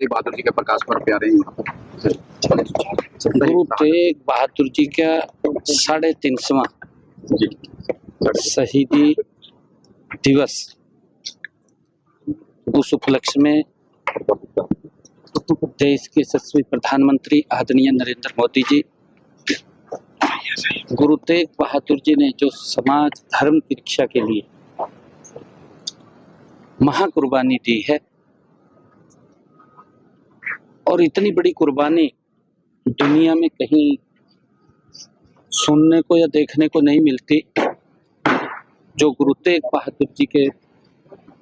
तेग बहादुर जी के प्रकाश पर्व पे आ रहे हैं यहाँ पर। गुरु तेग बहादुर जी का 350वां जी शहीदी दिवस, उस उपलक्ष्य में देश के यशस्वी प्रधानमंत्री आदरणीय नरेंद्र मोदी जी, गुरु तेग बहादुर जी ने जो समाज धर्म की रक्षा के लिए महाकुर्बानी दी है, और इतनी बड़ी कुर्बानी दुनिया में कहीं सुनने को या देखने को नहीं मिलती, जो गुरु तेग बहादुर जी के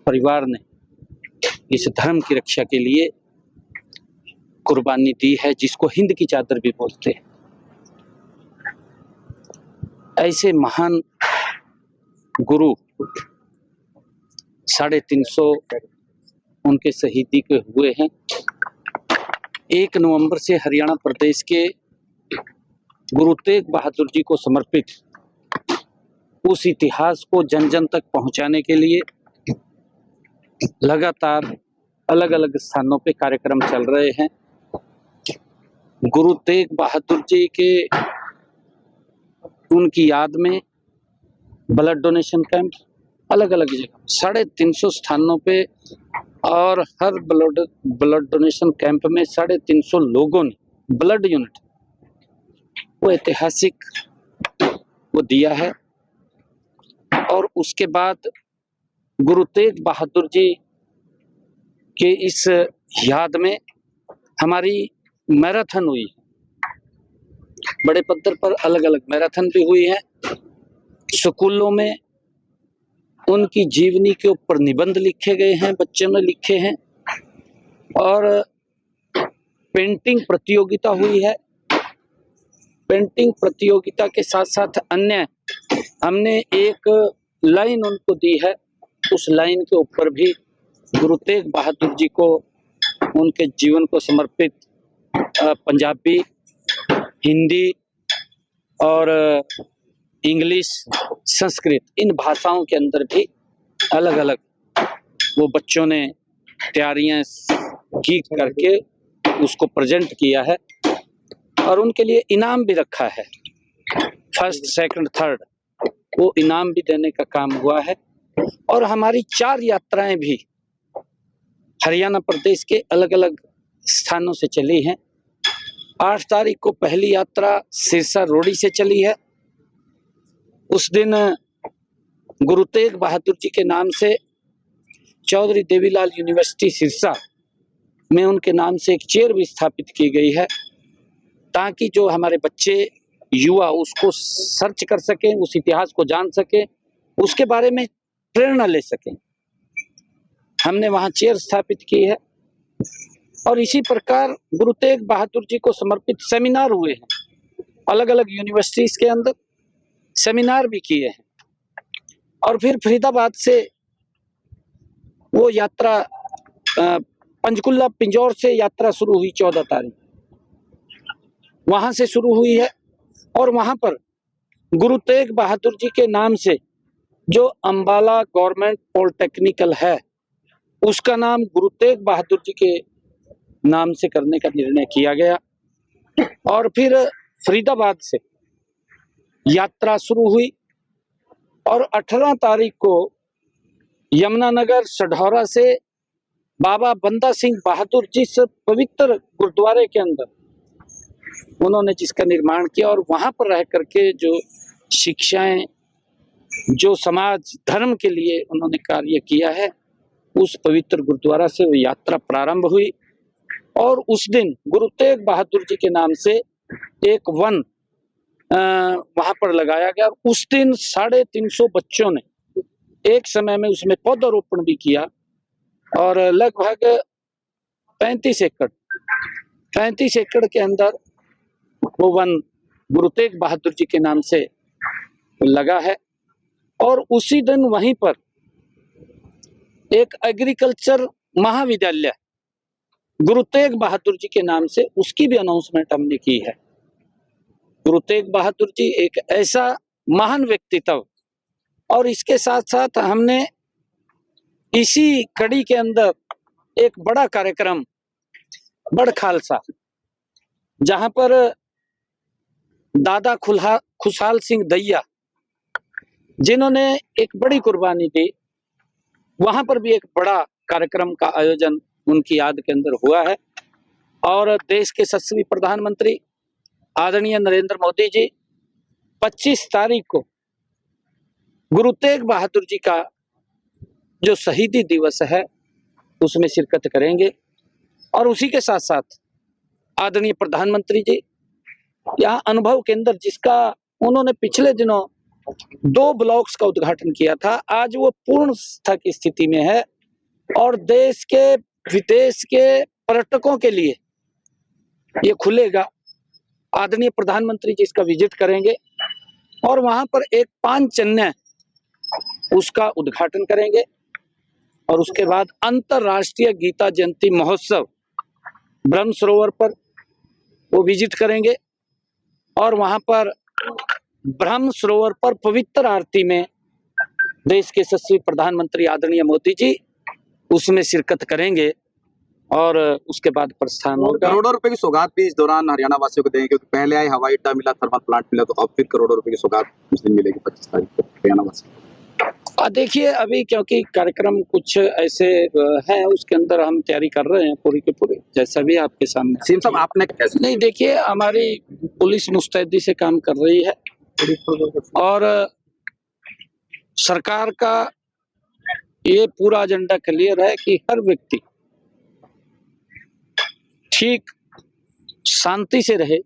परिवार ने इस धर्म की रक्षा के लिए कुर्बानी दी है, जिसको हिंद की चादर भी बोलते हैं। ऐसे महान गुरु 350 उनके शहीदी के हुए हैं। 1 नवंबर से हरियाणा प्रदेश के गुरु तेग बहादुर जी को समर्पित उस इतिहास को जन जन तक पहुंचाने के लिए लगातार अलग अलग स्थानों पे कार्यक्रम चल रहे हैं। गुरु तेग बहादुर जी के उनकी याद में ब्लड डोनेशन कैंप अलग अलग जगह 350 स्थानों पे, और हर ब्लड डोनेशन कैंप में 350 लोगों ने ब्लड यूनिट वो ऐतिहासिक वो दिया है। और उसके बाद गुरु तेग बहादुर जी के इस याद में हमारी मैराथन हुई, बड़े पद्धर पर अलग अलग मैराथन भी हुई है। स्कूलों में उनकी जीवनी के ऊपर निबंध लिखे गए हैं, बच्चों ने लिखे हैं, और पेंटिंग प्रतियोगिता हुई है। पेंटिंग प्रतियोगिता के साथ साथ अन्य हमने एक लाइन उनको दी है, उस लाइन के ऊपर भी गुरु तेग बहादुर जी को उनके जीवन को समर्पित पंजाबी, हिंदी और इंग्लिश, संस्कृत, इन भाषाओं के अंदर भी अलग अलग वो बच्चों ने तैयारियां की करके उसको प्रेजेंट किया है, और उनके लिए इनाम भी रखा है। फर्स्ट, सेकंड, थर्ड वो इनाम भी देने का काम हुआ है। और हमारी 4 यात्राएं भी हरियाणा प्रदेश के अलग अलग स्थानों से चली हैं। 8 तारीख को पहली यात्रा सिरसा रोडी से चली है। उस दिन गुरु तेग बहादुर जी के नाम से चौधरी देवीलाल यूनिवर्सिटी सिरसा में उनके नाम से एक चेयर भी स्थापित की गई है, ताकि जो हमारे बच्चे युवा उसको सर्च कर सकें, उस इतिहास को जान सकें, उसके बारे में प्रेरणा ले सकें। हमने वहाँ चेयर स्थापित की है। और इसी प्रकार गुरु तेग बहादुर जी को समर्पित सेमिनार हुए हैं, अलग अलग यूनिवर्सिटीज के अंदर सेमिनार भी किए हैं। और फिर फरीदाबाद से वो यात्रा पंचकुला पिंजौर से यात्रा शुरू हुई 14 तारीख, वहां से शुरू हुई है। और वहां पर गुरु तेग बहादुर जी के नाम से जो अंबाला गवर्नमेंट पॉलिटेक्निकल है, उसका नाम गुरु तेग बहादुर जी के नाम से करने का निर्णय किया गया। और फिर फरीदाबाद से यात्रा शुरू हुई, और 18 तारीख को यमुनानगर सढौरा से बाबा बंदा सिंह बहादुर जी से पवित्र गुरुद्वारे के अंदर उन्होंने जिसका निर्माण किया, और वहां पर रह करके जो शिक्षाएं, जो समाज धर्म के लिए उन्होंने कार्य किया है, उस पवित्र गुरुद्वारा से वो यात्रा प्रारंभ हुई। और उस दिन गुरु तेग बहादुर जी के नाम से एक वन वहां पर लगाया गया। उस दिन 350 बच्चों ने एक समय में उसमें पौधारोपण भी किया, और लगभग 35 एकड़ के अंदर वो वन गुरु तेग बहादुर जी के नाम से लगा है। और उसी दिन वहीं पर एक एग्रीकल्चर महाविद्यालय गुरु तेग बहादुर जी के नाम से, उसकी भी अनाउंसमेंट हमने की है। गुरु तेग बहादुर जी एक ऐसा महान व्यक्तित्व, और इसके साथ साथ हमने इसी कड़ी के अंदर एक बड़ा कार्यक्रम बड़ खालसा, जहां पर दादा खुशहाल सिंह दैया जिन्होंने एक बड़ी कुर्बानी दी, वहां पर भी एक बड़ा कार्यक्रम का आयोजन उनकी याद के अंदर हुआ है। और देश के यशस्वी प्रधानमंत्री आदरणीय नरेंद्र मोदी जी 25 तारीख को गुरु तेग बहादुर जी का जो शहीदी दिवस है उसमें शिरकत करेंगे। और उसी के साथ साथ आदरणीय प्रधानमंत्री जी यहाँ अनुभव केंद्र, जिसका उन्होंने पिछले दिनों 2 ब्लॉक्स का उद्घाटन किया था, आज वो पूर्ण की स्थिति में है और देश के विदेश के पर्यटकों के लिए ये खुलेगा। आदरणीय प्रधानमंत्री जी इसका विजिट करेंगे और वहां पर एक पांचजन्य उसका उद्घाटन करेंगे और उसके बाद अंतरराष्ट्रीय गीता जयंती महोत्सव ब्रह्म सरोवर पर वो विजिट करेंगे और वहां पर ब्रह्म सरोवर पर पवित्र आरती में देश के यशस्वी प्रधानमंत्री आदरणीय मोदी जी उसमें शिरकत करेंगे और उसके बाद प्रस्थान होगा। करोड़ों रुपए की सौगात भी इस दौरान हरियाणा वासियों को देंगे, क्योंकि पहले आए हवाई अड्डा मिला, थर्मल प्लांट मिला, तो अब फिर करोड़ों रुपए की सौगात उस दिन मिलेगी 25 तारीख को हरियाणा वासियों। देखिए, अभी क्योंकि कार्यक्रम कुछ ऐसे हैं, उसके अंदर हम तैयारी कर रहे हैं पूरी की पूरी, जैसा भी आपके सामने। सीएम साहब आपने कैसे? नहीं, देखिए, हमारी पुलिस मुस्तैदी से काम कर रही है और सरकार का ये पूरा एजेंडा क्लियर है कि हर व्यक्ति ठीक शांति से रहे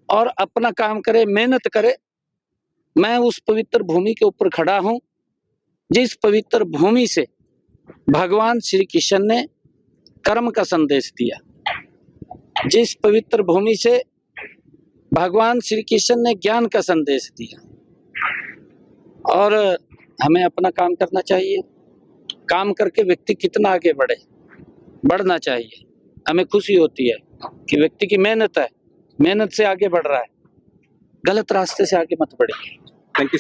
और अपना काम करे, मेहनत करे। मैं उस पवित्र भूमि के ऊपर खड़ा हूं जिस पवित्र भूमि से भगवान श्री कृष्ण ने कर्म का संदेश दिया, जिस पवित्र भूमि से भगवान श्री कृष्ण ने ज्ञान का संदेश दिया। और हमें अपना काम करना चाहिए। काम करके व्यक्ति कितना आगे बढ़ना चाहिए। हमें खुशी होती है कि व्यक्ति की मेहनत है, मेहनत से आगे बढ़ रहा है, गलत रास्ते से आगे मत बढ़िए। Thank you.